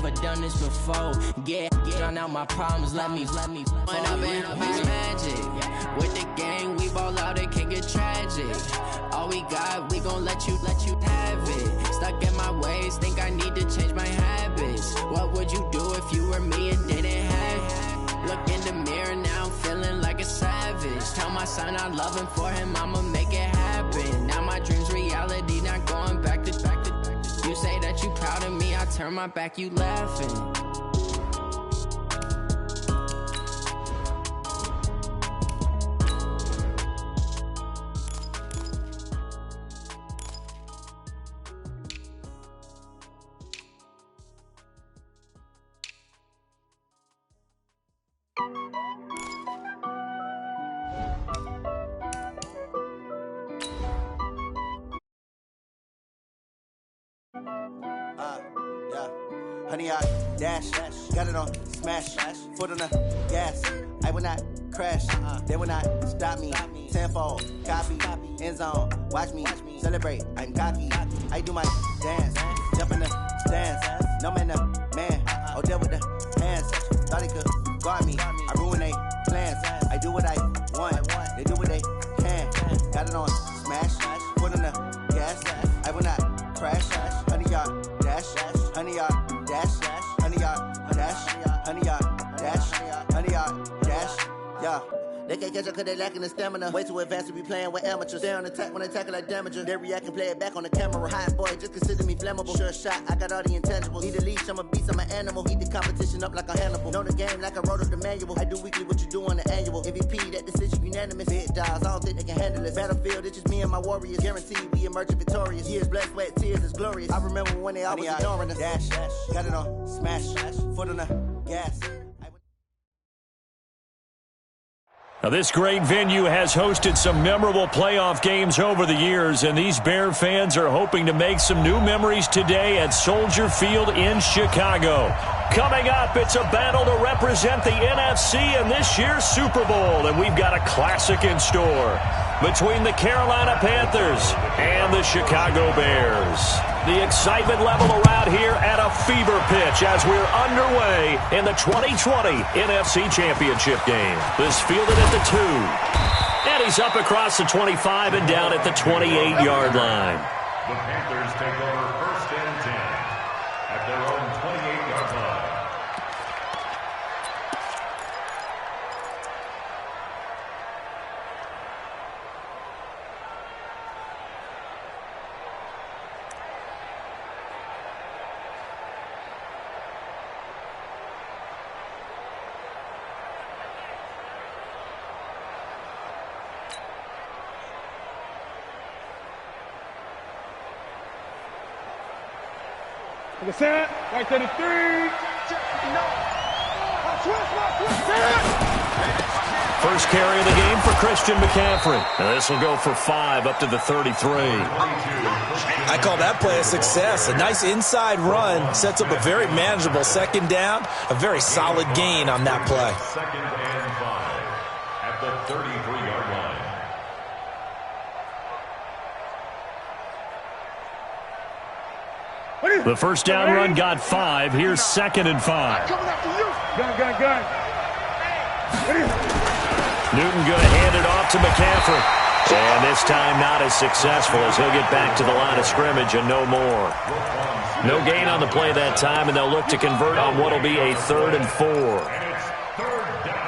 never done this before. Get on out my problems, let me. When I've been magic. With the gang, we ball out, it can get tragic. All we got, we gon' let you have it. Stuck in my ways, think I need to change my habits. What would you do if you were me and didn't have it? Look in the mirror, now I'm feeling like a savage. Tell my son I love him, for him I'ma make it happen. Now my dream's reality, not going back to. You say that you proud of me, I turn my back, you laughing. Honey, I dash, got it on smash, foot on the gas. I will not crash, they will not stop me. Tenfold, copy, end zone, watch me celebrate. I'm cocky, I do my dance, jump in the stands. No man, man, oh deal with the hands. Thought he could guard me, I ruin they plans. I do what I want, they do what they can. Got it on smash, foot on the gas. I will not crash, honey, y'all dash, honey, y'all dash, honey, y'all dash, honey, y'all dash, honey, y'all dash, yeah. They can't catch up cause they lacking the stamina. Way too advanced to be playing with amateurs. Stay on attack when they tackle like damager. They react and play it back on the camera. Hot boy, just consider me flammable. Sure shot, I got all the intangibles. Need a leash, I'm a beast, I'm an animal. Eat the competition up like a Hannibal. Know the game like I wrote up the manual. I do weekly what you do on the annual. MVP, that decision unanimous. Big dogs, I don't think they can handle it. Battlefield, it's just me and my warriors. Guaranteed we emerge victorious. Years, blood, sweat, tears, is glorious. I remember when they always ignoring us. Dash, got it on smash, foot on the gas. Now, this great venue has hosted some memorable playoff games over the years, and these Bear fans are hoping to make some new memories today at Soldier Field in Chicago. Coming up, it's a battle to represent the NFC in this year's Super Bowl, and we've got a classic in store between the Carolina Panthers and the Chicago Bears. The excitement level around here at a fever pitch as we're underway in the 2020 NFC Championship game. This fielded at the 2. And he's up across the 25 and down at the 28-yard line. The Panthers take over 1st and 10 at their own 28-yard line. Like I said, right 33. No. First carry of the game for Christian McCaffrey. And this will go for 5 up to the 33. I call that play a success. A nice inside run sets up a very manageable second down. A very solid gain on that play. 2nd and 5 at the 33-yard line. The first down run got 5. Here's 2nd and 5. Gun. Newton going to hand it off to McCaffrey. And this time not as successful as he'll get back to the line of scrimmage and no more. No gain on the play that time, and they'll look to convert on what will be a 3rd and 4. And it's 3rd down.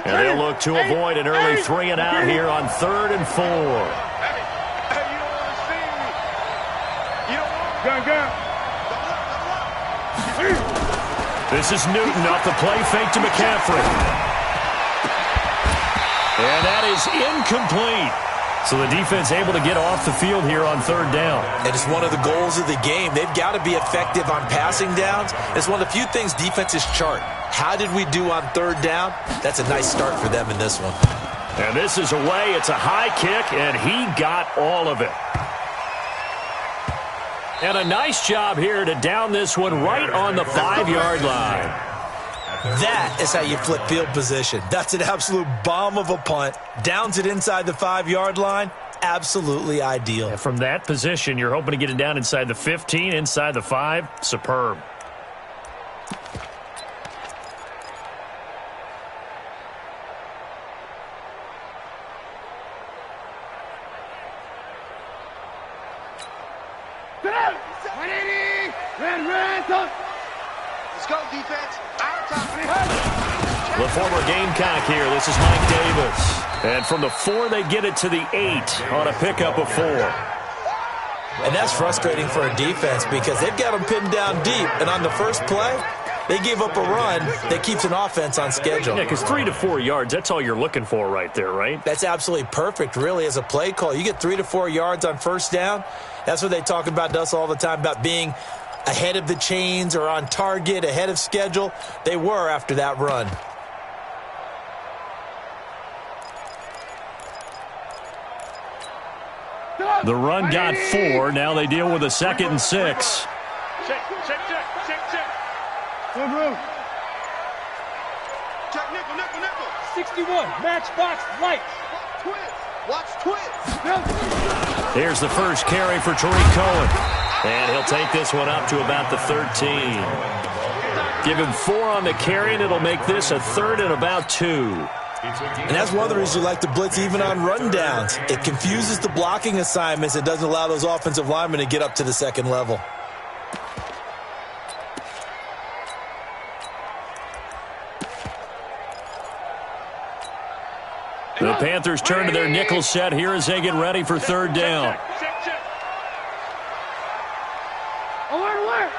And they'll look to avoid an early 3 and out here on 3rd and 4. Hey, you don't want to see me. You don't want gun. This is Newton off the play fake to McCaffrey. And that is incomplete. So the defense able to get off the field here on 3rd down. And it's one of the goals of the game. They've got to be effective on passing downs. It's one of the few things defenses chart. How did we do on 3rd down? That's a nice start for them in this one. And this is away. It's a high kick, and he got all of it. And a nice job here to down this one right on the 5-yard line. That is how you flip field position. That's an absolute bomb of a punt. Downs it inside the 5-yard line. Absolutely ideal. And from that position, you're hoping to get it down inside the 15, inside the 5. Superb. Let's go, defense. Out of time. The former Gamecock here. This is Mike Davis. And from the 4, they get it to the 8 on a pickup of 4. And that's frustrating for a defense because they've got them pinned down deep. And on the first play, they gave up a run that keeps an offense on schedule. Yeah, because 3 to 4 yards, that's all you're looking for right there, right? That's absolutely perfect, really, as a play call. You get 3 to 4 yards on first down. That's what they talk about us all the time, about being ahead of the chains or on target, ahead of schedule. They were after that run. The run got 4. Now they deal with a 2nd and 6. Check. Room. Check nickel. 61, matchbox lights. Watch twins. Here's the first carry for Tariq Cohen. And he'll take this one up to about the 13. Give him 4 on the carry, and it'll make this a 3rd and about 2. And that's one of the reasons you like to blitz even on rundowns. It confuses the blocking assignments. It doesn't allow those offensive linemen to get up to the second level. The Panthers turn to their nickel set here as they get ready for 3rd down. Alert.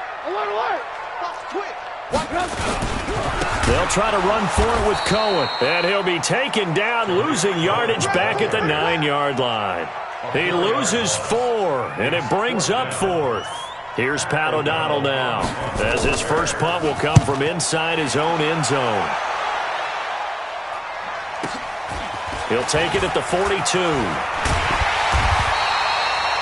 They'll try to run for it with Cohen. And he'll be taken down, losing yardage back at the 9-yard line. He loses 4, and it brings up 4th. Here's Pat O'Donnell now, as his first punt will come from inside his own end zone. He'll take it at the 42.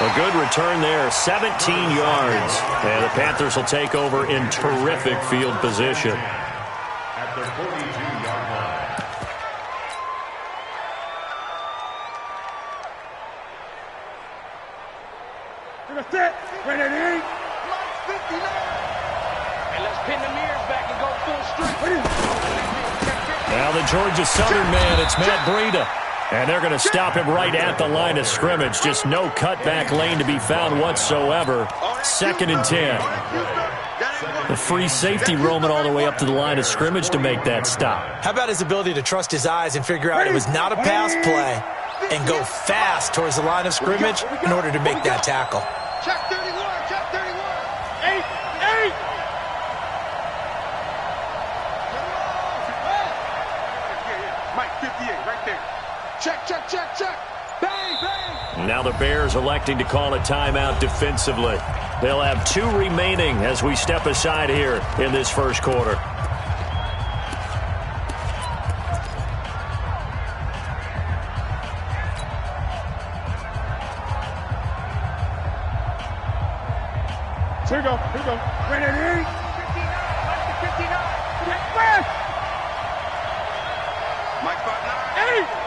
A good return there, 17 yards. And the Panthers will take over in terrific field position. At their 42-yard line. Gonna set. Ready. And let's pin the mirrors back and go full strength. Now the Georgia Southern man, it's Matt Breida. And they're going to stop him right at the line of scrimmage. Just no cutback lane to be found whatsoever. 2nd and 10. The free safety roaming all the way up to the line of scrimmage to make that stop. How about his ability to trust his eyes and figure out it was not a pass play and go fast towards the line of scrimmage in order to make that tackle? Check 31. 8. Mike 58 right there. Check. Bang. Now the Bears electing to call a timeout defensively. They'll have 2 remaining as we step aside here in this first quarter. Here we go. Ready. 59. Mike 59. 8.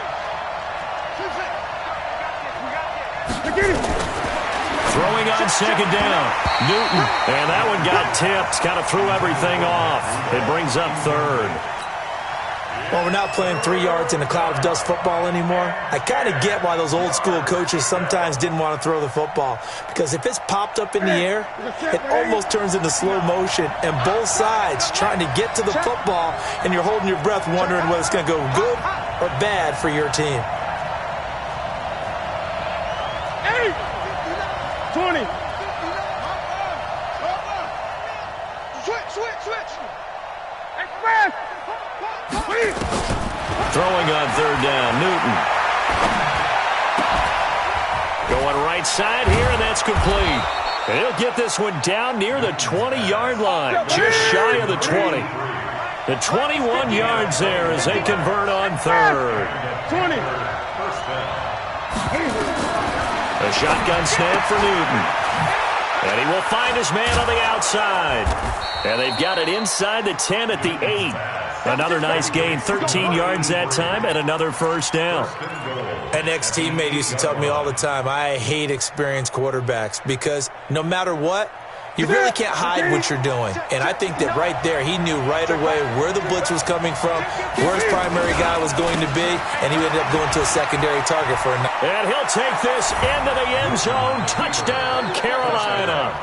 Throwing on 2nd down. Newton. And that one got tipped. Kind of threw everything off. It brings up 3rd. Well, we're not playing 3 yards in a cloud of dust football anymore. I kind of get why those old school coaches sometimes didn't want to throw the football. Because if it's popped up in the air, it almost turns into slow motion. And both sides trying to get to the football, and you're holding your breath wondering whether it's going to go good or bad for your team. 20. Switch. Express. Throwing on 3rd down. Newton. Going right side here, and that's complete. And he'll get this one down near the 20-yard line, just shy of the 20. The 21 yards there as they convert on 3rd. 20. A shotgun snap for Newton. And he will find his man on the outside. And they've got it inside the 10 at the 8. Another nice gain, 13 yards that time, and another first down. An ex-teammate used to tell me all the time, I hate experienced quarterbacks because no matter what, you really can't hide what you're doing. And I think that right there, he knew right away where the blitz was coming from, where his primary guy was going to be, and he ended up going to a secondary target for a night. And he'll take this into the end zone. Touchdown, Carolina.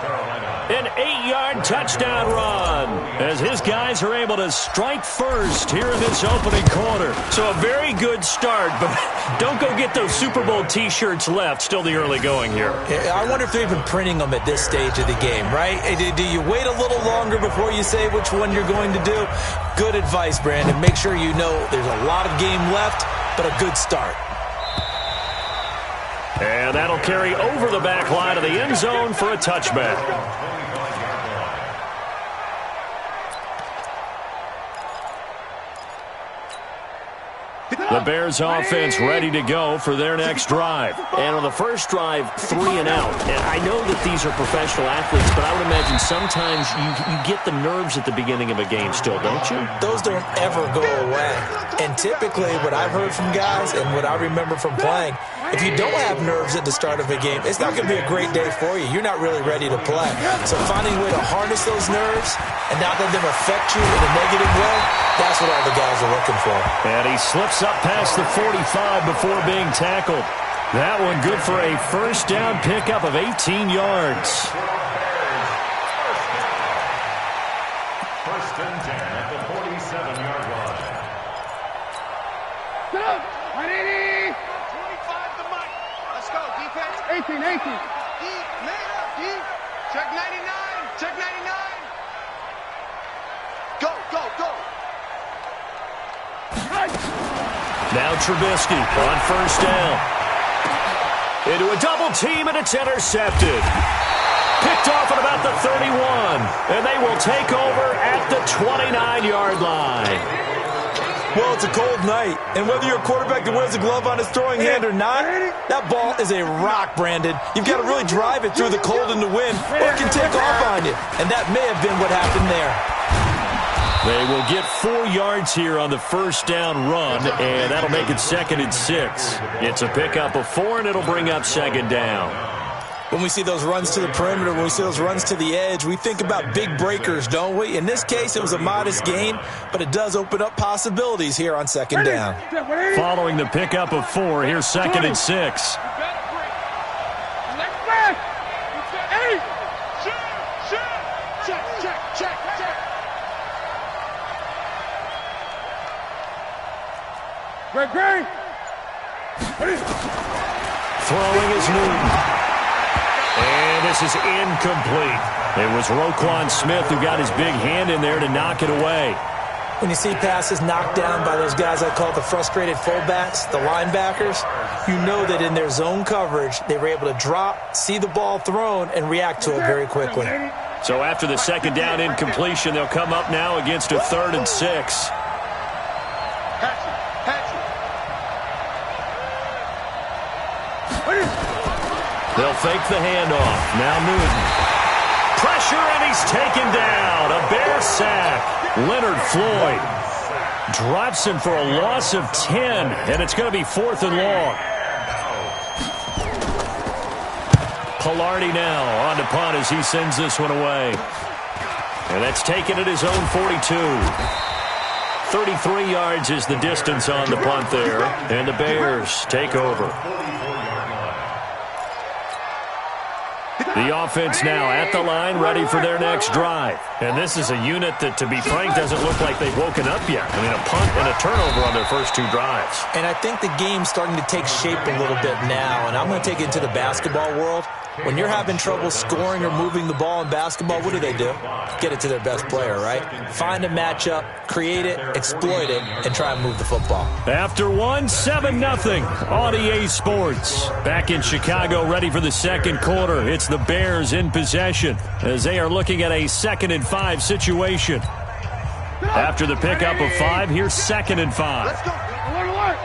An 8-yard touchdown run as his guys are able to strike first here in this opening quarter. So a very good start, but don't go get those Super Bowl T-shirts left. Still the early going here. I wonder if they're even printing them at this stage of the game, right? Do you wait a little longer before you say which one you're going to do? Good advice, Brandon. Make sure you know there's a lot of game left, but a good start. And that'll carry over the back line of the end zone for a touchback. The Bears offense ready to go for their next drive. And on the first drive, 3 and out. And I know that these are professional athletes, but I would imagine sometimes you get the nerves at the beginning of a game still, don't you? Those don't ever go away. And typically what I've heard from guys and what I remember from playing, if you don't have nerves at the start of a game, it's not going to be a great day for you. You're not really ready to play. So finding a way to harness those nerves and not let them affect you in a negative way, that's what all the guys are looking for. And he slips up past the 45 before being tackled. That one good for a first down pickup of 18 yards. First and 10 at the 47-yard line. Sit up. 180. 25 to Mike. Let's go, defense. 18. D, man up, D. Check 99. Check 99. Go. Now Trubisky on first down. Into a double team, and it's intercepted. Picked off at about the 31. And they will take over at the 29-yard line. Well, it's a cold night, and whether you're a quarterback that wears a glove on his throwing hand or not, that ball is a rock, Brandon. You've got to really drive it through the cold and the wind, or it can take off on you. And that may have been what happened there. They will get 4 yards here on the first down run, and that'll make it 2nd and 6. It's a pickup of 4, and it'll bring up 2nd down. When we see those runs to the perimeter, when we see those runs to the edge, we think about big breakers, don't we? In this case, it was a modest gain, but it does open up possibilities here on 2nd down. Following the pickup of 4, here's 2nd and 6. Great. Throwing is Newton. And this is incomplete. It was Roquan Smith who got his big hand in there to knock it away. When you see passes knocked down by those guys I call the frustrated fullbacks, the linebackers, you know that in their zone coverage, they were able to drop, see the ball thrown, and react to it very quickly. So after the 2nd down incompletion, they'll come up now against a 3rd and 6. They'll fake the handoff. Now Newton. Pressure, and he's taken down. A Bear sack. Leonard Floyd drops him for a loss of 10, and it's going to be 4th and long. Pilardi now on to punt as he sends this one away. And that's taken at his own 42. 33 yards is the distance on the punt there, and the Bears take over. The offense now at the line, ready for their next drive. And this is a unit that, to be frank, doesn't look like they've woken up yet. I mean, a punt and a turnover on their first 2 drives. And I think the game's starting to take shape a little bit now, and I'm going to take it into the basketball world. When you're having trouble scoring or moving the ball in basketball, what do? Get it to their best player, right? Find a matchup, create it, exploit it, and try and move the football. After 7-0 on EA Sports. Back in Chicago, ready for the 2nd quarter. It's the Bears in possession as they are looking at a 2nd and 5 situation. After the pickup of 5, here's 2nd and 5. Let's go. Alert.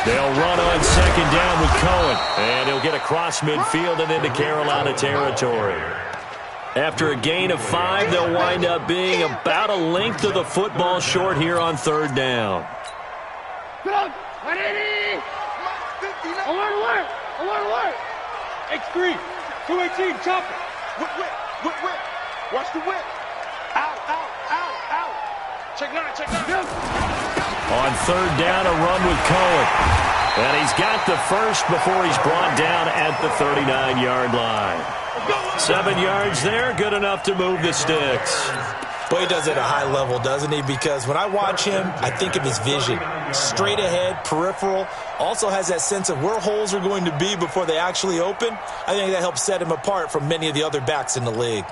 They'll run on 2nd down with Cohen. And he'll get across midfield and into Carolina territory. After a gain of 5, they'll wind up being about a length of the football short here on third down. Alert, alert! Alert, alert! X3, 218, chop it. Whip. Watch the whip. Out. Check 9. On third down, a run with Cohen. And he's got the first before he's brought down at the 39-yard line. 7 yards there, good enough to move the sticks. Well, he does it at a high level, doesn't he? Because when I watch him, I think of his vision. Straight ahead, peripheral, also has that sense of where holes are going to be before they actually open. I think that helps set him apart from many of the other backs in the league.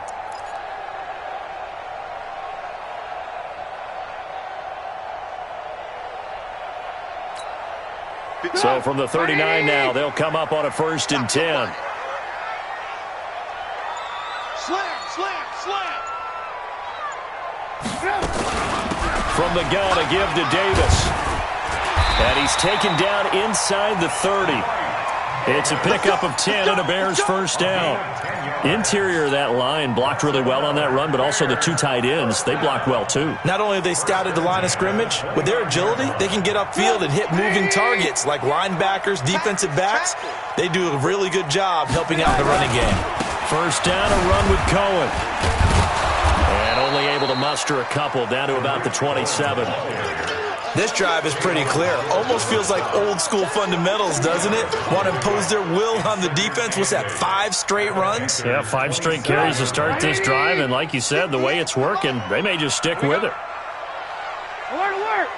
So from the 39 now, they'll come up on a 1st and 10. Slam. From the gun, a give to Davis. And he's taken down inside the 30. It's a pickup of 10 and a Bears first down. Interior of that line blocked really well on that run, but also the 2 tight ends, they blocked well too. Not only have they scouted the line of scrimmage, with their agility, they can get upfield and hit moving targets like linebackers, defensive backs. They do a really good job helping out the running game. First down, a run with Cohen. And only able to muster a couple down to about the 27. This drive is pretty clear. Almost feels like old school fundamentals, doesn't it? Want to impose their will on the defense. What's that, 5 straight runs? Yeah, 5 straight carries to start this drive. And like you said, the way it's working, they may just stick with it. Alert!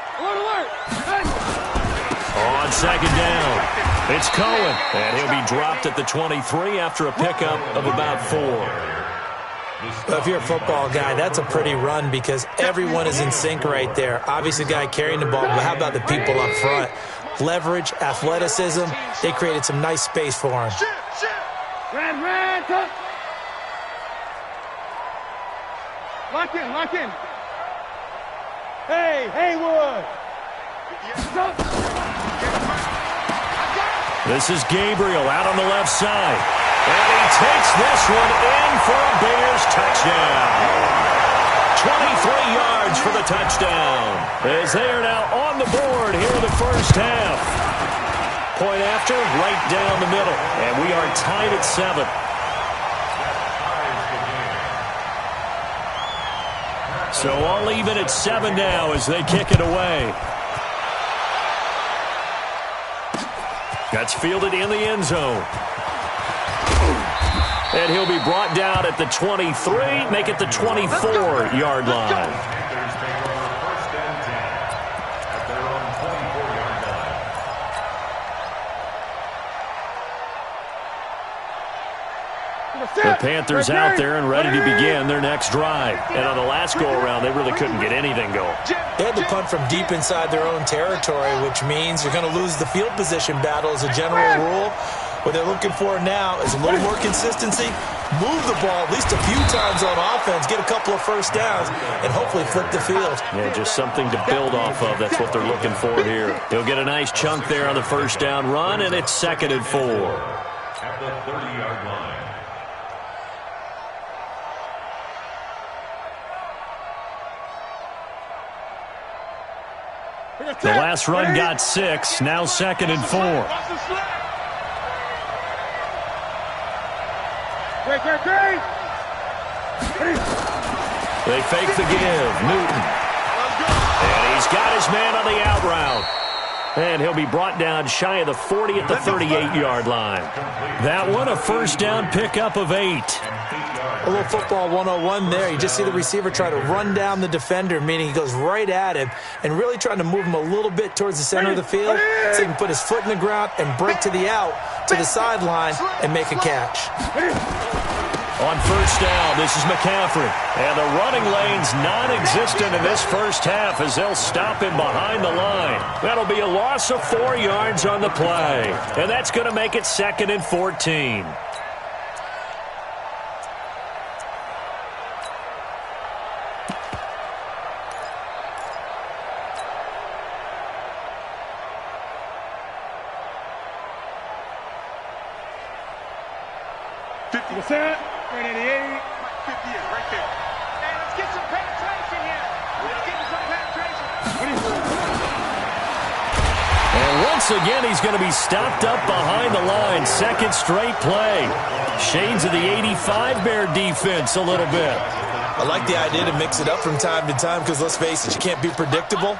On second down, it's Cohen. And he'll be dropped at the 23 after a pickup of about 4. Well, if you're a football guy, that's a pretty run because everyone is in sync right there. Obviously, the guy carrying the ball, but how about the people up front? Leverage, athleticism, they created some nice space for him. Red, touch! Lock in! Hey, Haywood! This is Gabriel out on the left side. And he takes this one in for a Bears touchdown. 23 yards for the touchdown. As they are now on the board here in the first half. Point after, right down the middle. And we are tied at 7. So all even at 7 now as they kick it away. That's fielded in the end zone. And he'll be brought down at the 23, make it the 24-yard line. The Panthers out there and ready to begin their next drive. And on the last go-around, they really couldn't get anything going. They had to punt from deep inside their own territory, which means you're going to lose the field position battle as a general rule. What they're looking for now is a little more consistency, move the ball at least a few times on offense, get a couple of first downs, and hopefully flip the field. Yeah, just something to build off of. That's what they're looking for here. He'll get a nice chunk there on the first down run, and it's 2nd and 4. At the 30-yard line. The last run got 6, now 2nd and 4. Great! They fake the give. Newton. And he's got his man on the out route. And he'll be brought down shy of the 40 at the 38-yard line. That one, a first down pickup of 8. A little football 101 there. You just see the receiver try to run down the defender, meaning he goes right at him and really trying to move him a little bit towards the center of the field so he can put his foot in the ground and break to the out, to the sideline, and make a catch. On first down, this is McCaffrey. And the running lane's non-existent in this first half as they'll stop him behind the line. That'll be a loss of 4 yards on the play. And that's going to make it 2nd and 14. Set. 88. 58 right there. Hey, let's get some penetration here. Let's get some penetration. And once again, he's going to be stopped up behind the line. Second straight play. Shades of the 85 Bear defense a little bit. I like the idea to mix it up from time to time because, let's face it, you can't be predictable.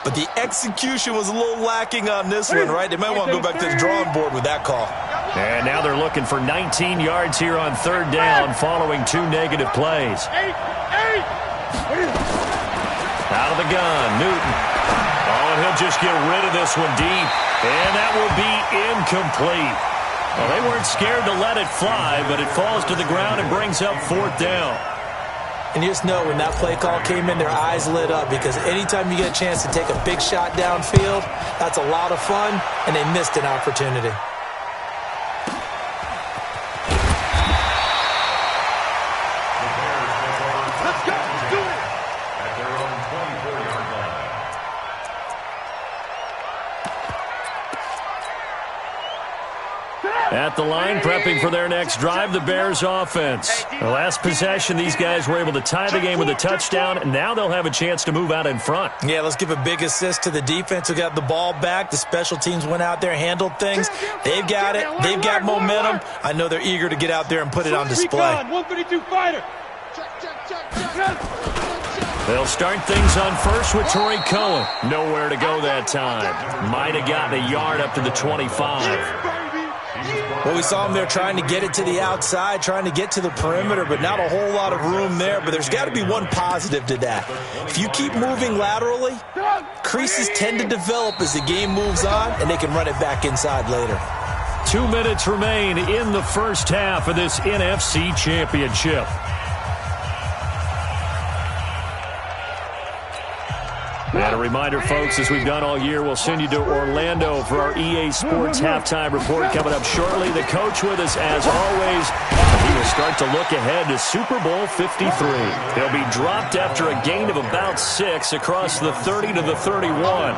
But the execution was a little lacking on this one, right? They might want to go back to the drawing board with that call. And now they're looking for 19 yards here on third down following 2 negative plays. Out of the gun, Newton. Oh, and he'll just get rid of this one deep. And that will be incomplete. Well, they weren't scared to let it fly, but it falls to the ground and brings up fourth down. And you just know when that play call came in, their eyes lit up because anytime you get a chance to take a big shot downfield, that's a lot of fun, and they missed an opportunity. Let's go. Let's do it. At their own 24-yard line. At the line, prepping for their next drive, the Bears offense. The last possession, these guys were able to tie the game with a touchdown, and now they'll have a chance to move out in front. Yeah, let's give a big assist to the defense who got the ball back. The special teams went out there, handled things. They've got it. They've got momentum. I know they're eager to get out there and put it on display. 132 fighter. They'll start things on first with Torrey Cohen. Nowhere to go that time. Might have gotten a yard up to the 25. Well, we saw him there trying to get it to the outside, trying to get to the perimeter, but not a whole lot of room there. But there's got to be one positive to that. If you keep moving laterally, creases tend to develop as the game moves on, and they can run it back inside later. 2 minutes remain in the first half of this NFC Championship. And a reminder, folks, as we've done all year, we'll send you to Orlando for our EA Sports halftime report coming up shortly. The coach with us, as always. He will start to look ahead to Super Bowl 53. They'll be dropped after a gain of about 6 across the 30 to the 31.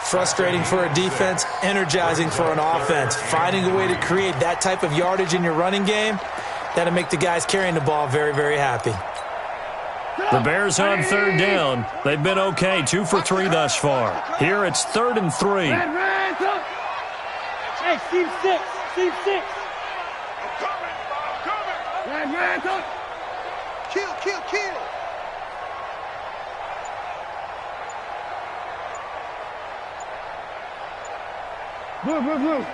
Frustrating for a defense, energizing for an offense. Finding a way to create that type of yardage in your running game, that'll make the guys carrying the ball very, very happy. The Bears on third down. They've been okay, 2 for 3 thus far. Here it's 3rd and 3. Hey, Steve 6. Steve 6. I'm coming. Ran, touch. Kill. Blue.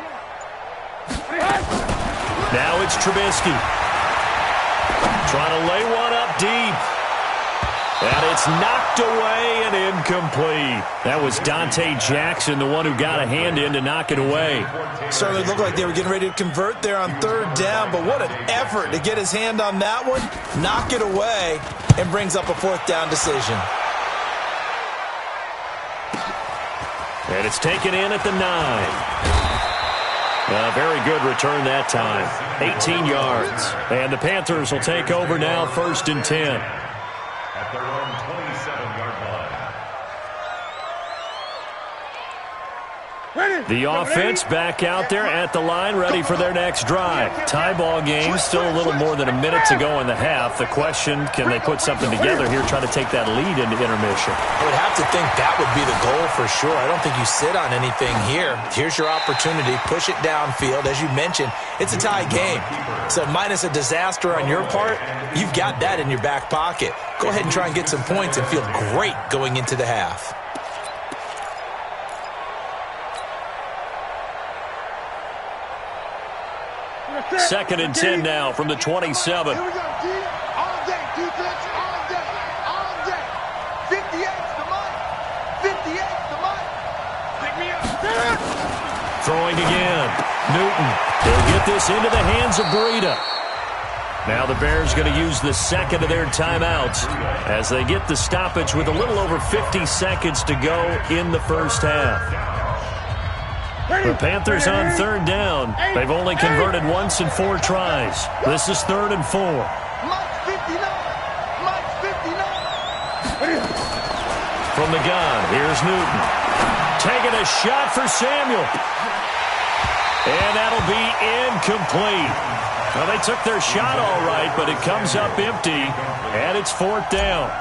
Now it's Trubisky. Trying to lay one up deep. And it's knocked away and incomplete. That was Dante Jackson, the one who got a hand in to knock it away. Certainly looked like they were getting ready to convert there on third down, but what an effort to get his hand on that one, knock it away, and brings up a fourth down decision. And it's taken in at the 9. A very good return that time. 18 yards. And the Panthers will take over now, 1st and 10. At their own 27-yard line. The offense back out there at the line, ready for their next drive. Tie ball game, still a little more than a minute to go in the half. The question, can they put something together here, try to take that lead into intermission? I would have to think that would be the goal for sure. I don't think you sit on anything here. Here's your opportunity. Push it downfield. As you mentioned, it's a tie game. So minus a disaster on your part, you've got that in your back pocket. Go ahead and try and get some points and feel great going into the half. Second and 10 now from the 27. Here we go, D. All day, defense, all day, all day. 58's the money. 58's the money. Pick me up. Throwing again. Newton. They'll get this into the hands of Breida. Now the Bears going to use the second of their timeouts as they get the stoppage with a little over 50 seconds to go in the first half. The Panthers on third down. They've only converted once in 4 tries. This is 3rd and 4. Mike's 59. Mike's 59. From the gun, here's Newton. Taking a shot for Samuel. And that'll be incomplete. Well, they took their shot all right, but it comes up empty, and it's 4th down.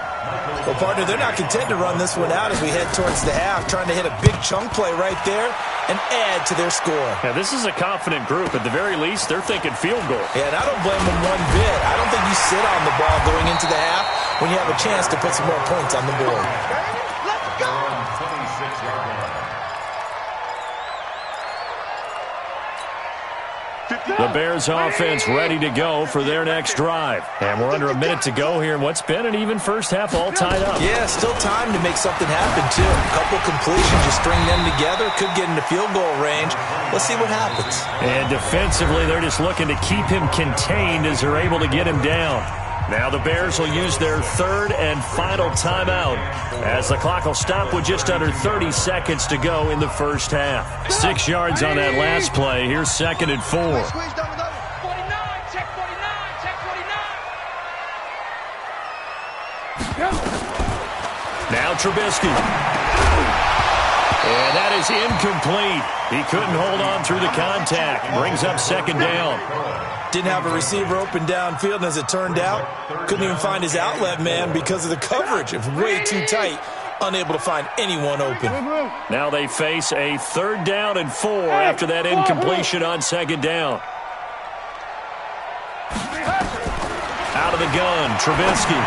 Well, partner, they're not content to run this one out as we head towards the half, trying to hit a big chunk play right there and add to their score. Yeah, this is a confident group. At the very least, they're thinking field goal. Yeah, and I don't blame them one bit. I don't think you sit on the ball going into the half when you have a chance to put some more points on the board. Let's go! 26-yard line. The Bears offense ready to go for their next drive. And we're under a minute to go here in what's been an even first half all tied up. Yeah, still time to make something happen, too. A couple completions, you string them together, could get into field goal range. Let's see what happens. And defensively, they're just looking to keep him contained as they're able to get him down. Now the Bears will use their 3rd and final timeout as the clock will stop with just under 30 seconds to go in the first half. 6 yards on that last play. Here's 2nd and 4. 49, check 49, check 49. Now Trubisky. And that is incomplete. He couldn't hold on through the contact. Brings up 2nd down. Didn't have a receiver open downfield, and as it turned out, couldn't even find his outlet man because of the coverage. It was way too tight, unable to find anyone open. Now they face a 3rd down and 4 after that incompletion on 2nd down. Out of the gun, Trubisky.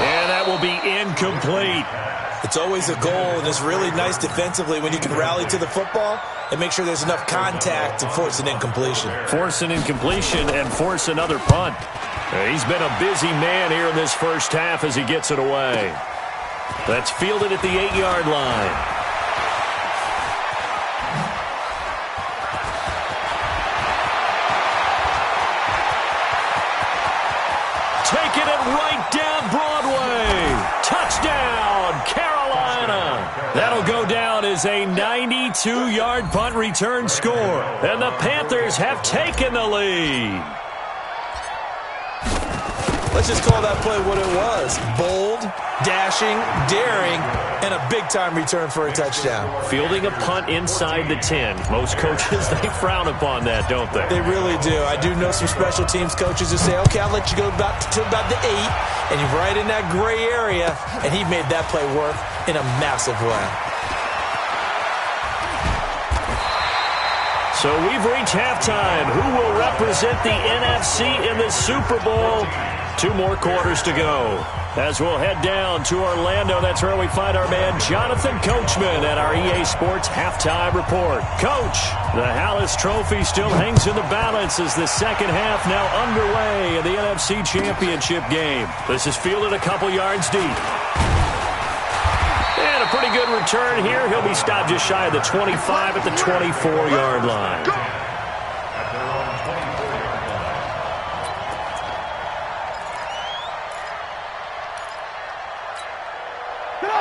And that will be incomplete. It's always a goal, and it's really nice defensively when you can rally to the football and make sure there's enough contact to force an incompletion. Force an incompletion and force another punt. He's been a busy man here in this first half as he gets it away. That's fielded at the 8-yard line. Taking it right down Broadway. Touchdown, Carolina. That'll go down as a 92-yard punt return score. And the Panthers have taken the lead. Let's just call that play what it was. Bold, dashing, daring, and a big-time return for a touchdown. Fielding a punt inside the 10. Most coaches, they frown upon that, don't they? They really do. I do know some special teams coaches who say, okay, I'll let you go to about the 8, and you're right in that gray area, and he made that play work in a massive way. So we've reached halftime. Who will represent the NFC in the Super Bowl? 2 more quarters to go. As we'll head down to Orlando, that's where we find our man Jonathan Coachman at our EA Sports Halftime Report. Coach, the Hallis Trophy still hangs in the balance as the second half now underway in the NFC Championship game. This is fielded a couple yards deep. And a pretty good return here. He'll be stopped just shy of the 25 at the 24-yard line.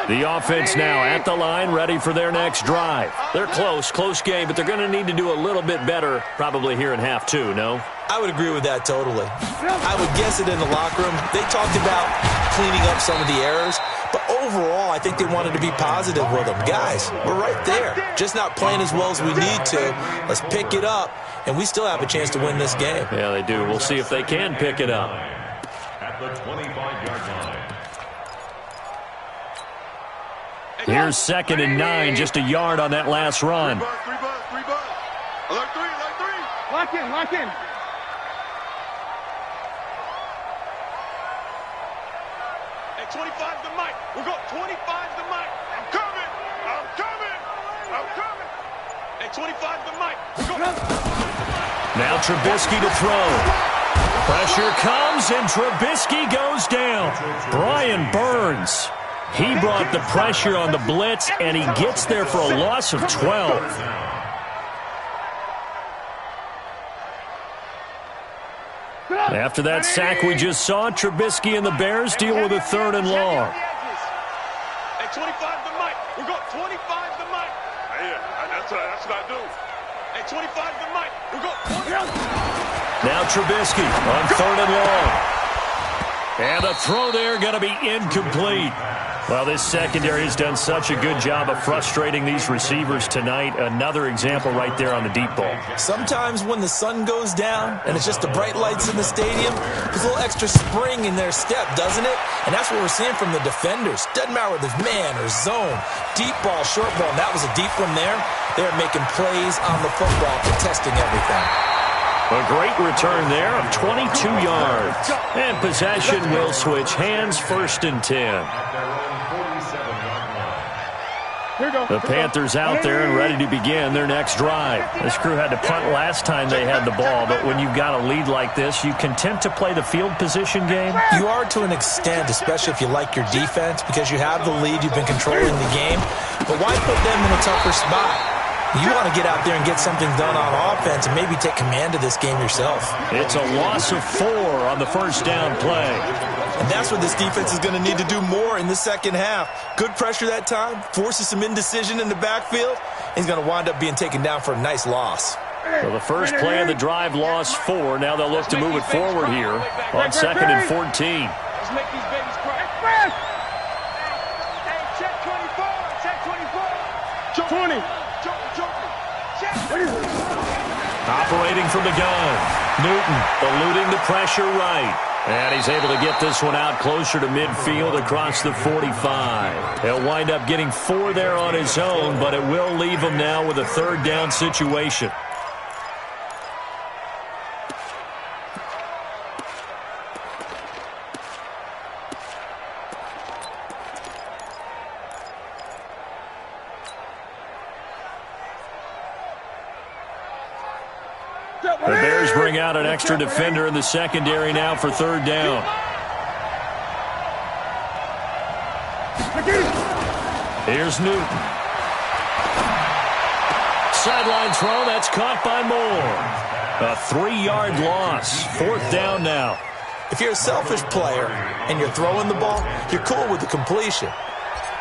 The offense now at the line, ready for their next drive. They're close game, but they're going to need to do a little bit better probably here in half 2, no? I would agree with that totally. I would guess it in the locker room. They talked about cleaning up some of the errors, but overall, I think they wanted to be positive with them. Guys, we're right there. Just not playing as well as we need to. Let's pick it up, and we still have a chance to win this game. Yeah, they do. We'll see if they can pick it up. At the 25-yard line. Here's 2nd and 9, just a yard on that last run. Three buzz. Alert three. Lock in. Hey, 25 to Mike. We'll go 25 to Mike. I'm coming. Hey, 25 to Mike. We'll go. Now Trubisky to throw. Pressure comes, and Trubisky goes down. Brian Burns. He brought the pressure on the blitz, and he gets there for a loss of 12. After that sack we just saw, Trubisky and the Bears deal with a 3rd and long. Hey, 25 to Mike. We'll go 25 to Mike. Yeah, that's what I do. Hey, 25 to Mike. We'll go 20. Now Trubisky on 3rd and long. And the throw there going to be incomplete. Well, this secondary has done such a good job of frustrating these receivers tonight. Another example right there on the deep ball. Sometimes when the sun goes down and it's just the bright lights in the stadium, there's a little extra spring in their step, doesn't it? And that's what we're seeing from the defenders. Doesn't matter whether it's man or zone, deep ball, short ball. And that was a deep one there. They're making plays on the football, contesting everything. A great return there of 22 yards. And possession will switch hands, 1st and 10. The Panthers out there and ready to begin their next drive. This crew had to punt last time they had the ball, but when you've got a lead like this, you content to play the field position game? You are to an extent, especially if you like your defense, because you have the lead, you've been controlling the game. But why put them in a tougher spot? You want to get out there and get something done on offense and maybe take command of this game yourself. It's a loss of 4 on the first down play. And that's what this defense is going to need to do more in the second half. Good pressure that time, forces some indecision in the backfield. He's going to wind up being taken down for a nice loss. So the first play of the drive lost 4. Now they'll look to move it forward here on 2nd and 14. Let's make these babies cry. Express! Hey, check 24. Check 24. 20. Operating from the gun. Newton eluding the pressure right. And he's able to get this one out closer to midfield across the 45. He'll wind up getting 4 there on his own, but it will leave him now with a 3rd down situation. The Bears bring out an extra defender in the secondary now for 3rd down. Here's Newton. Sideline throw, that's caught by Moore. A 3-yard loss. 4th down now. If you're a selfish player and you're throwing the ball, you're cool with the completion.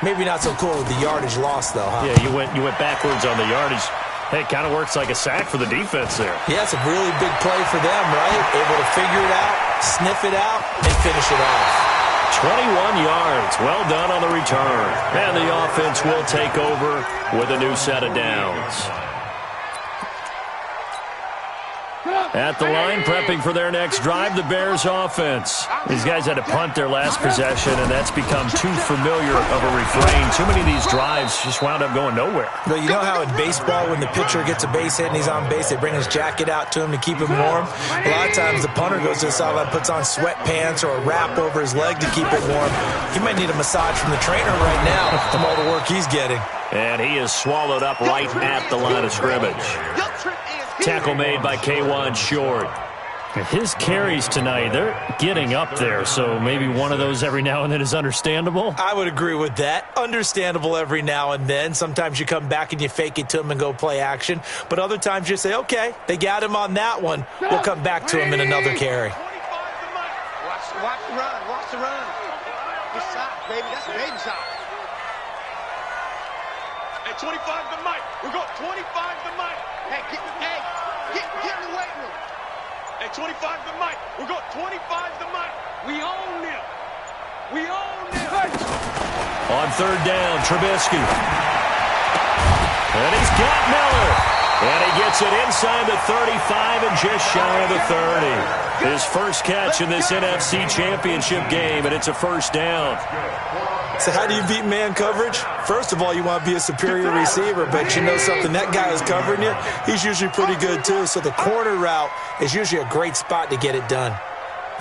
Maybe not so cool with the yardage loss, though, huh? Yeah, you went backwards on the yardage. Hey, it kind of works like a sack for the defense there. Yeah, it's a really big play for them, right? Able to figure it out, sniff it out, and finish it off. 21 yards. Well done on the return. And the offense will take over with a new set of downs. At the line, prepping for their next drive, the Bears offense. These guys had to punt their last possession, and that's become too familiar of a refrain. Too many of these drives just wound up going nowhere. But you know how in baseball, when the pitcher gets a base hit and he's on base, they bring his jacket out to him to keep him warm? A lot of times the punter goes to the sideline, puts on sweatpants or a wrap over his leg to keep it warm. He might need a massage from the trainer right now from all the work he's getting. And he is swallowed up right at the line of scrimmage. Tackle made by K'Wan Short. His carries tonight, they're getting up there, so maybe one of those every now and then is understandable. I would agree with that. Understandable every now and then. Sometimes you come back and you fake it to him and go play action. But other times you say, okay, they got him on that one. We'll come back to him in another carry. Watch the run. Watch the run. Good shot, baby. That's a baby shot. Hey, 25 to Mike. We're going 25 to Mike. Hey, get in the weight room. Hey, 25 to Mike. We're going 25 to Mike. We own them. We own them. On 3rd down, Trubisky. And he's got Miller. And he gets it inside the 35 and just shy of the 30. His first catch in this NFC Championship game, and it's a 1st down. So how do you beat man coverage? First of all, you want to be a superior receiver, but you know something, that guy is covering you. He's usually pretty good too, so the corner route is usually a great spot to get it done.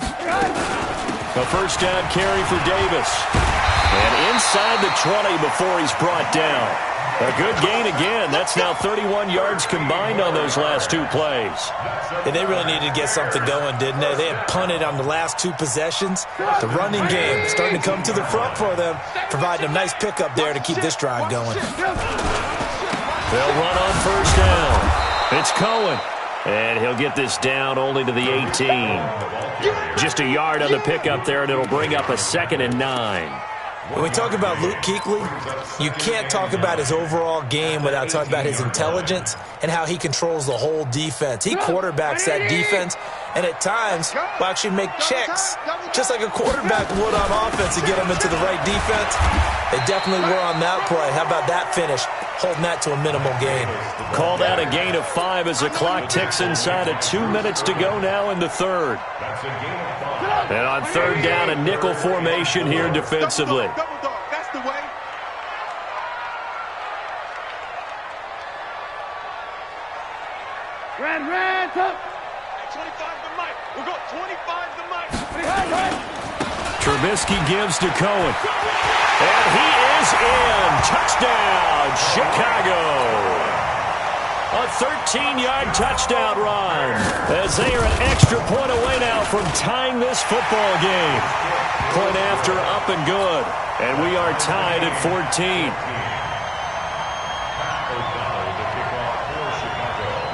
A 1st down carry for Davis. And inside the 20 before he's brought down. A good gain again. That's now 31 yards combined on those last 2 plays. And they really needed to get something going, didn't they? They had punted on the last 2 possessions. The running game starting to come to the front for them, providing a nice pickup there to keep this drive going. They'll run on 1st down. It's Cohen. And he'll get this down only to the 18. Just a yard on the pickup there, and it'll bring up a 2nd and 9. When we talk about Luke Kuechly, you can't talk about his overall game without talking about his intelligence and how he controls the whole defense. He quarterbacks that defense, and at times will actually make checks, just like a quarterback would on offense, to get them into the right defense. They definitely were on that play. How about that finish? Holding that to a minimal gain. Call that a gain of 5 as the clock ticks inside of 2 minutes to go now in the third. And on third down, a nickel formation here defensively. Double dog, that's the way. Red, up. 25 the mic. We'll go 25 the mic. Trubisky gives to Cohen. And he is in. Touchdown, Chicago. A 13-yard touchdown run as they are an extra point away now from tying this football game. Point after, up and good. And we are tied at 14.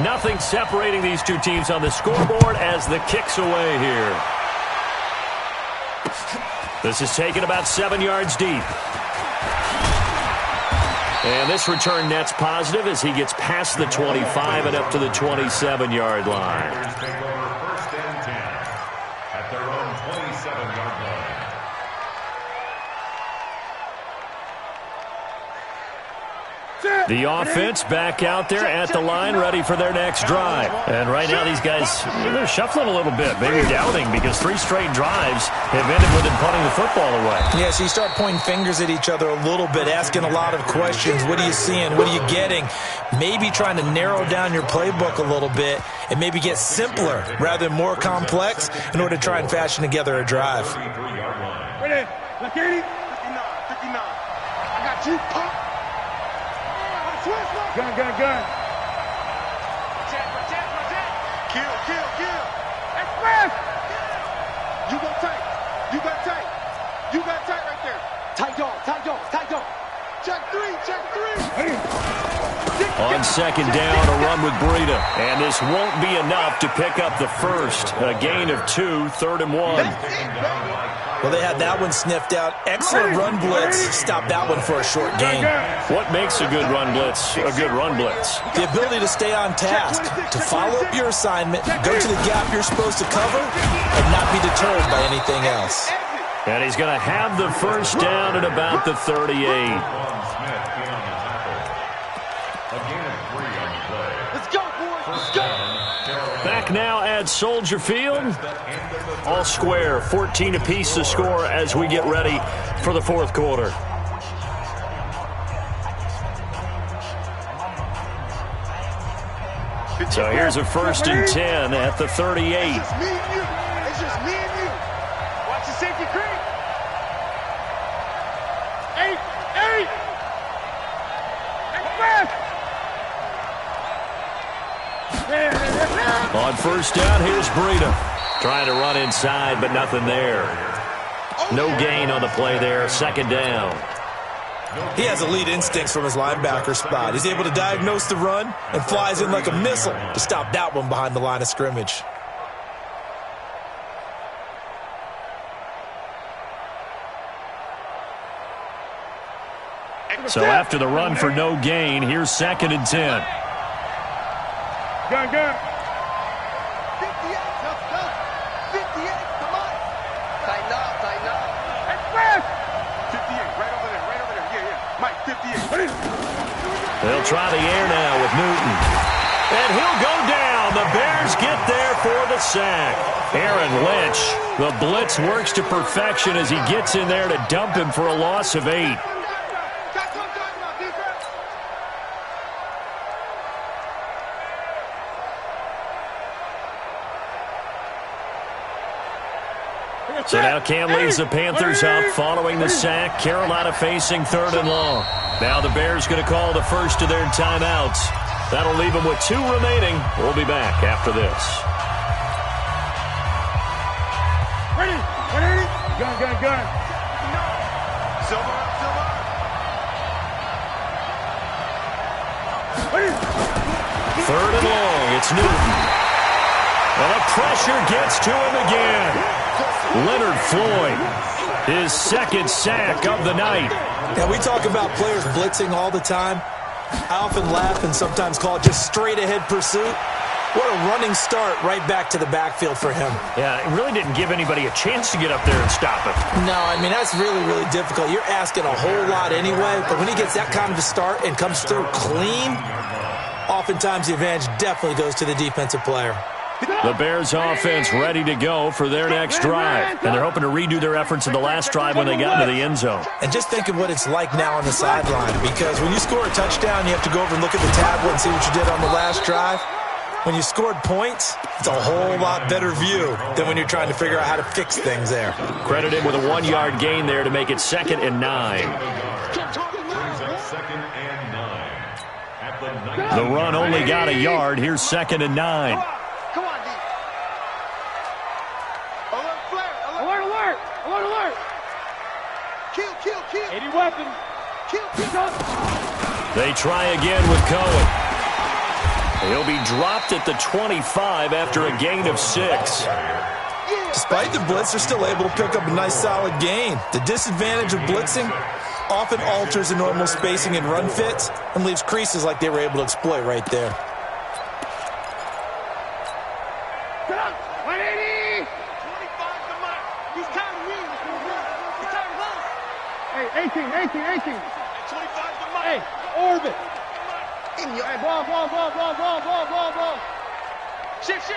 Nothing separating these two teams on the scoreboard as the kick's away here. This is taken about 7 yards deep. And this return net's positive as he gets past the 25 and up to the 27-yard line. Take over first and 10 at their own 27-yard line. The offense back out there at the line, ready for their next drive. And right now these guys, they're shuffling a little bit, maybe doubting, because 3 straight drives have ended with them punting the football away. Yeah, so you start pointing fingers at each other a little bit, asking a lot of questions. What are you seeing? What are you getting? Maybe trying to narrow down your playbook a little bit and maybe get simpler rather than more complex in order to try and fashion together a drive. Ready? Look at it. 59. I got you, pop. Gun. Protect. Kill. Express. You got tight right there. Tight dog. Check three. On second down, a run with Breida. And this won't be enough to pick up the first. A gain of 2, 3rd and 1. Well, they had that one sniffed out. Excellent run blitz. Stop that one for a short gain. What makes a good run blitz a good run blitz? The ability to stay on task, to follow up your assignment, go to the gap you're supposed to cover, and not be deterred by anything else. And he's going to have the first down at about the 38. Back now at Soldier Field. All square, 14 apiece to score as we get ready for the fourth quarter. So here's a 1st and 10 at the 38. It's just me and you. Watch the safety creep. 8. On first down, here's Breida. Trying to run inside, but nothing there. No gain on the play there. 2nd down. He has elite instincts from his linebacker spot. He's able to diagnose the run and flies in like a missile to stop that one behind the line of scrimmage. So after the run for no gain, here's 2nd and 10. Gun. 58, come on. Tighten up. Express. 58, right over there. Yeah. Mike, 58. They'll try the air now with Newton. And he'll go down. The Bears get there for the sack. Aaron Lynch, the blitz works to perfection as he gets in there to dump him for a loss of 8. So now Cam leads the Panthers up following the sack. Carolina facing 3rd and long. Now the Bears going to call the first of their timeouts. That'll leave them with 2 remaining. We'll be back after this. Ready. Gun. Silver. 3rd and long. It's Newton. And the pressure gets to him again. Leonard Floyd His second sack of the night. Yeah, we talk about players blitzing all the time. I often laugh and sometimes call it just straight-ahead pursuit. What a running start right back to the backfield for him. Yeah, it really didn't give anybody a chance to get up there and stop him. No, I mean, that's really, really difficult. You're asking a whole lot anyway, but when he gets that kind of a start and comes through clean, oftentimes the advantage definitely goes to the defensive player. The Bears offense ready to go for their next drive. And they're hoping to redo their efforts in the last drive when they got into the end zone. And just think of what it's like now on the sideline, because when you score a touchdown, you have to go over and look at the tablet and see what you did on the last drive. When you scored points, it's a whole lot better view than when you're trying to figure out how to fix things there. Credited with a 1-yard gain there to make it 2nd and 9. The run only got a yard. Here's 2nd and 9. Come on, D. Alert, flare. Alert, alert. Alert, alert. Kill, kill, kill. 80 weapons. Kill, kill. They try again with Cohen. He'll be dropped at the 25 after a gain of 6. Despite the blitz, they're still able to pick up a nice solid gain. The disadvantage of blitzing often alters the normal spacing and run fits and leaves creases like they were able to exploit right there. 180. 25 to Mike. He's tired of winning. He's tired of us. Hey, 18. 25 to Mike. Hey, orbit. In your Hey, ball. shift.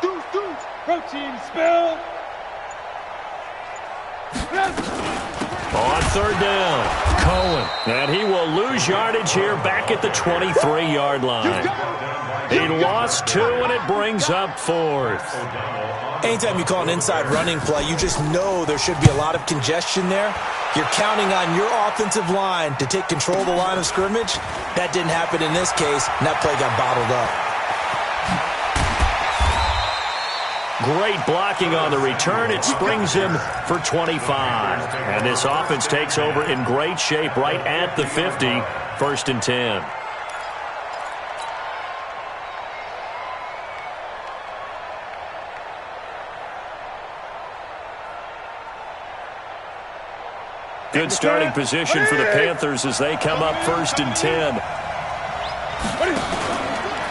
Deuce. Protein spill. On 3rd down, Cohen. And he will lose yardage here back at the 23-yard line. He lost 2, and it brings up 4th. Anytime you call an inside running play, you just know there should be a lot of congestion there. You're counting on your offensive line to take control of the line of scrimmage. That didn't happen in this case, and that play got bottled up. Great blocking on the return. It springs him for 25. And this offense takes over in great shape right at the 50. 1st and 10. Good starting position for the Panthers as they come up 1st and 10.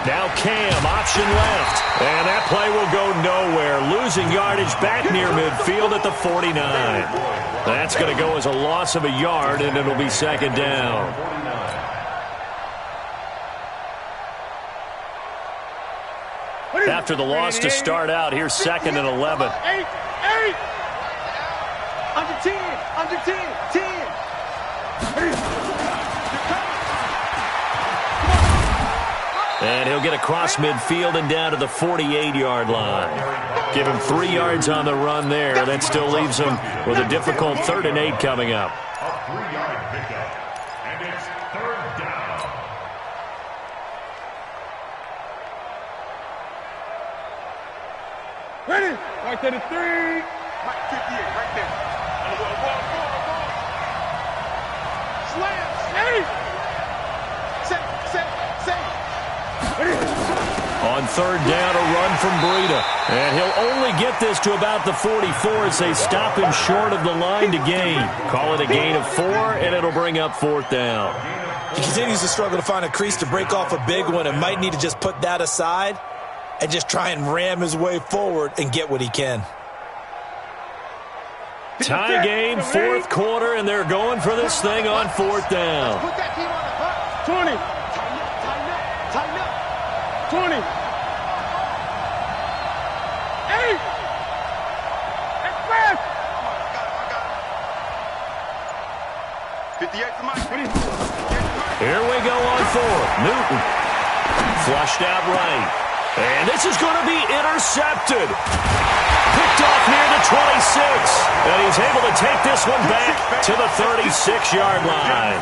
Now Cam, option left. And that play will go nowhere. Losing yardage back near midfield at the 49. That's going to go as a loss of a yard, and it'll be 2nd down. After the loss to start out, here's 2nd and 11. 8. Under 10. 10. And he'll get across midfield and down to the 48-yard line. Give him 3 yards on the run there. That still leaves him with a difficult 3rd and 8 coming up. A 3-yard pickup. And it's 3rd down. Ready. Right to the 3. Mike 58, right there. Ball. Slam. Save. On 3rd down, a run from Breida. And he'll only get this to about the 44 as they stop him short of the line to gain. Call it a gain of 4, and it'll bring up 4th down. He continues to struggle to find a crease to break off a big one and might need to just put that aside and just try and ram his way forward and get what he can. Tie game, 4th quarter, and they're going for this thing on 4th down. Put that team on the clock. 20. Tighten up. 20. 8. Express. 58 to Mike. Here we go on 4th. Newton. Flushed out right. And this is going to be intercepted. Picked off near the 26. And he's able to take this one back to the 36-yard line.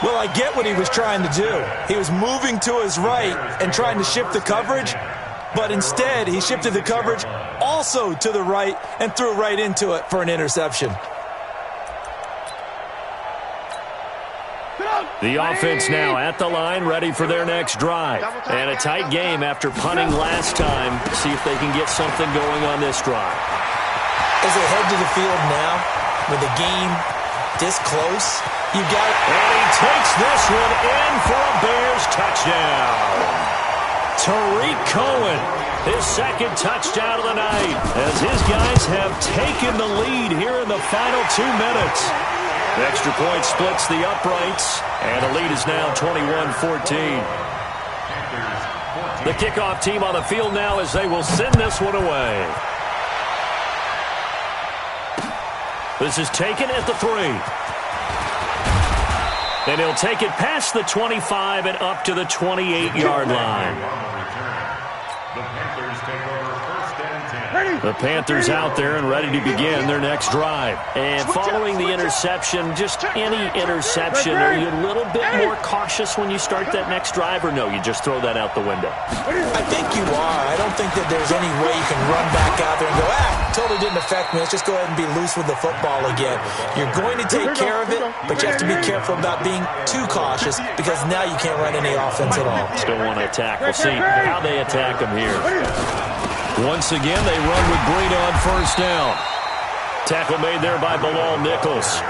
Well, I get what he was trying to do. He was moving to his right and trying to shift the coverage, but instead he shifted the coverage also to the right and threw right into it for an interception. Get out. The offense now at the line, ready for their next drive. And a tight game after punting last time. See if they can get something going on this drive. As they head to the field now, with the game this close, you got it. And he takes this one in for a Bears touchdown. Tariq Cohen, his second touchdown of the night, as his guys have taken the lead here in the final 2 minutes. The extra point splits the uprights, and the lead is now 21-14. The kickoff team on the field now as they will send this one away. This is taken at the 3. And he'll take it past the 25 and up to the 28-yard line. The Panthers out there and ready to begin their next drive. And following the interception, just any interception, are you a little bit more cautious when you start that next drive, or no, you just throw that out the window? I think you are. I don't think that there's any way you can run back out there and go, totally didn't affect me. Let's just go ahead and be loose with the football again. You're going to take care of it, but you have to be careful about being too cautious because now you can't run any offense at all. Still want to attack. We'll see how they attack them here. Once again, they run with Breida on first down. Tackle made there by Bilal Nichols.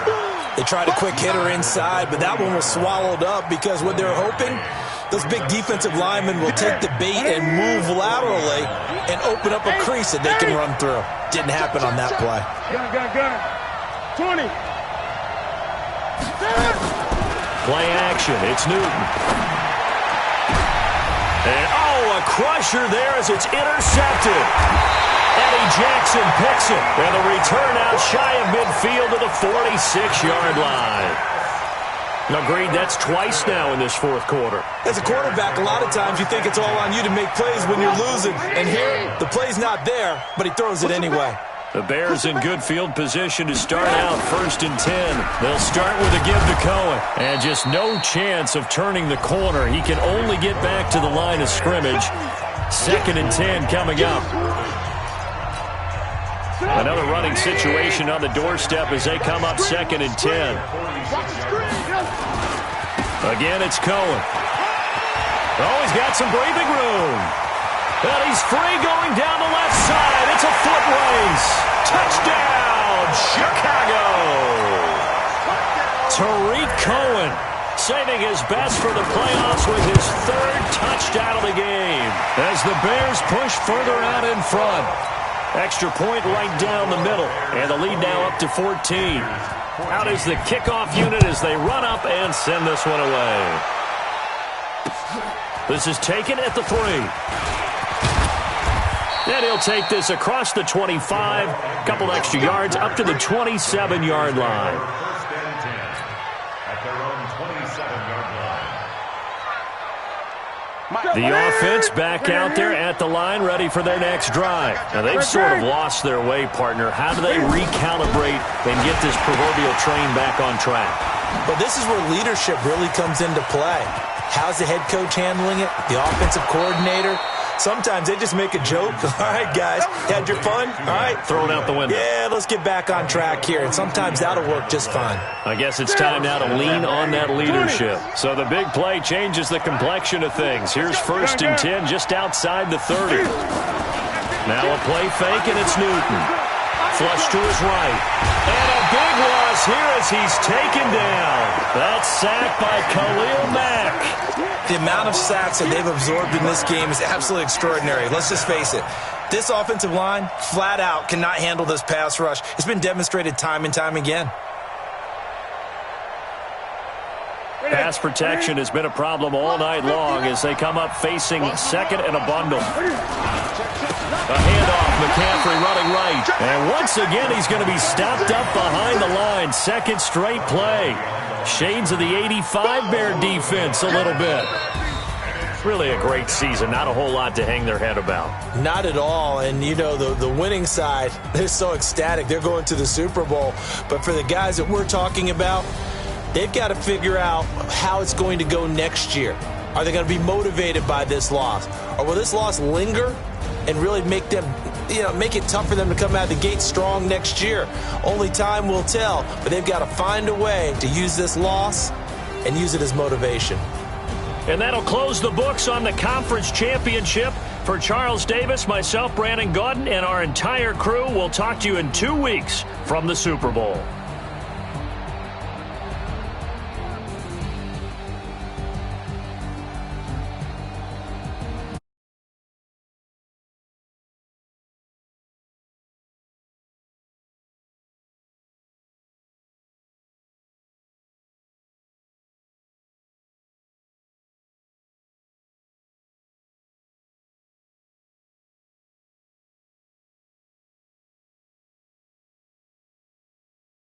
They tried a quick hitter inside, but that one was swallowed up because what they're hoping, those big defensive linemen will take the bait and move laterally and open up a crease that they can run through. Didn't happen on that play. Gun. 20. Play action. It's Newton. And, a crusher there as it's intercepted. Eddie Jackson picks it. And the return out shy of midfield to the 46-yard line. Agreed, that's twice now in this fourth quarter. As a quarterback, a lot of times you think it's all on you to make plays when you're losing. And here, the play's not there, but he throws it anyway. The Bears in good field position to start out 1st and 10. They'll start with a give to Cohen. And just no chance of turning the corner. He can only get back to the line of scrimmage. 2nd and 10 coming up. Another running situation on the doorstep as they come up 2nd and 10. Again, it's Cohen. Oh, he's got some breathing room. And he's free going down the left side. It's a foot race. Touchdown, Chicago. Tariq Cohen saving his best for the playoffs with his 3rd touchdown of the game as the Bears push further out in front. Extra point right down the middle, and the lead now up to 14. Out is the kickoff unit as they run up and send this one away. This is taken at the 3. And he'll take this across the 25, couple extra yards up to the 27-yard line. First and 10 at their own 27-yard line. The offense back out there at the line, ready for their next drive. Now, they've sort of lost their way, partner. How do they recalibrate and get this proverbial train back on track? But this is where leadership really comes into play. How's the head coach handling it? The offensive coordinator? Sometimes they just make a joke. All right, guys, had your fun? All right. Throw it out the window. Yeah, let's get back on track here. And sometimes that'll work just fine. I guess it's time now to lean on that leadership. So the big play changes the complexion of things. Here's 1st and 10 just outside the 30. Now a play fake, and it's Newton. Flush to his right. And a big loss here as he's taken down. That's sacked by Khalil Mack. The amount of sacks that they've absorbed in this game is absolutely extraordinary. Let's just face it. This offensive line, flat out, cannot handle this pass rush. It's been demonstrated time and time again. Pass protection has been a problem all night long as they come up facing 2nd and a bundle. A handoff, McCaffrey running right. And once again, he's going to be stopped up behind the line. 2nd straight play. Shades of the 85 Bear defense a little bit. Really a great season. Not a whole lot to hang their head about. Not at all. And, you know, the winning side, they're so ecstatic. They're going to the Super Bowl. But for the guys that we're talking about, they've got to figure out how it's going to go next year. Are they going to be motivated by this loss? Or will this loss linger and really make them, make it tough for them to come out of the gate strong next year? Only time will tell. But they've got to find a way to use this loss and use it as motivation. And that'll close the books on the conference championship. For Charles Davis, myself, Brandon Gaudin, and our entire crew, we'll talk to you in 2 weeks from the Super Bowl.